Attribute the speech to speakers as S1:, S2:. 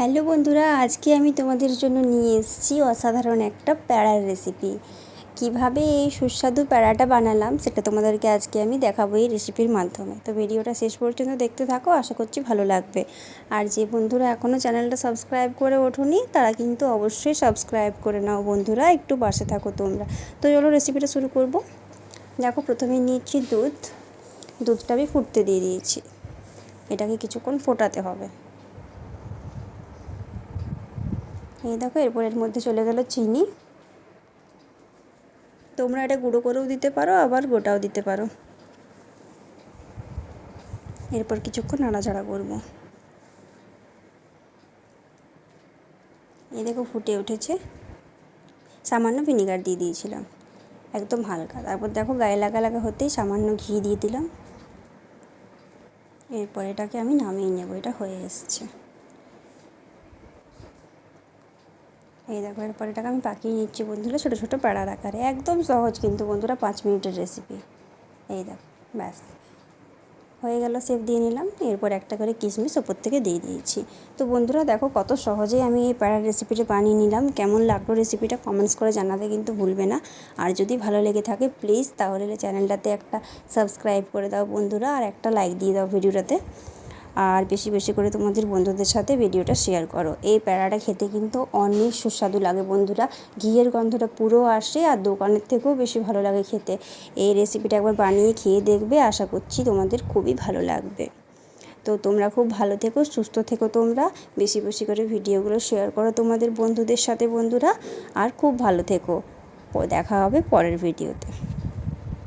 S1: Hello বন্ধুরা, আজকে আমি তোমাদের জন্য নিয়ে এসেছি অসাধারণ একটা প্যাড়ার রেসিপি। কিভাবে এই সুস্বাদু প্যাড়াটা বানালাম সেটা তোমাদেরকে আজকে আমি দেখাবো এই রেসিপির মাধ্যমে। তো ভিডিওটা শেষ পর্যন্ত দেখতে থাকো, আশা করছি ভালো লাগবে। আর যে বন্ধুরা এখনও চ্যানেলটা সাবস্ক্রাইব করে ওঠোনি তারা কিন্তু অবশ্যই সাবস্ক্রাইব করে নাও বন্ধুরা, একটু পাশে থাকো তোমরা। তো চলো রেসিপিটা শুরু করব। দেখো, প্রথমে নিচ্ছি দুধটা আমি ফুটতে দিয়ে দিয়েছি। এটাকে কিছুক্ষণ ফোটাতে হবে। এই দেখো, এরপর এর মধ্যে চলে গেল চিনি। তোমরা এটা গুঁড়ো করেও দিতে পারো, আবার গোটাও দিতে পারো। এরপর কিছুক্ষণ নাড়াচাড়া করব। এই দেখো ফুটে উঠেছে। সামান্য ভিনিগার দিয়ে দিয়েছিলাম, একদম হালকা। তারপর দেখো গায়ে লাগা লাগা হতেই সামান্য ঘি দিয়ে দিলাম। এরপর এটাকে আমি নামিয়ে নেব, এটা হয়ে এসছে। এই দেখো, এরপর এটাকে আমি পাকিয়ে নিচ্ছি বন্ধুরা ছোটো ছোটো প্যাড়ার আকারে। একদম সহজ কিন্তু বন্ধুরা, 5 মিনিটের রেসিপি। এই দেখো, ব্যাস হয়ে গেল। শেপ দিয়ে নিলাম। এরপর একটা করে কিশমিশ ওপর থেকে দিয়ে দিয়েছি। তো বন্ধুরা দেখো, কত সহজেই আমি এই প্যাড়ার রেসিপিটা বানিয়ে নিলাম। কেমন লাগলো রেসিপিটা কমেন্টস করে জানাতে কিন্তু ভুলবে না। আর যদি ভালো লেগে থাকে প্লিজ তাহলে চ্যানেলটাতে একটা সাবস্ক্রাইব করে দাও বন্ধুরা, আর একটা লাইক দিয়ে দাও ভিডিওটাতে। আর বেশি বেশি করে তোমাদের বন্ধুদের সাথে ভিডিওটা শেয়ার করো। এই প্যাড়াটা খেতে কিন্তু অনেক সুস্বাদু লাগে বন্ধুরা, ঘিয়ের গন্ধটা পুরো আসে, আর দোকানের থেকেও বেশি ভালো লাগে খেতে। এই রেসিপিটা একবার বানিয়ে খেয়ে দেখবে, আশা করছি তোমাদের খুবই ভালো লাগবে। তো তোমরা খুব ভালো থেকো, সুস্থ থেকো তোমরা। বেশি বেশি করে ভিডিওগুলো শেয়ার করো তোমাদের বন্ধুদের সাথে বন্ধুরা, আর খুব ভালো থেকো। দেখা হবে পরের ভিডিওতে।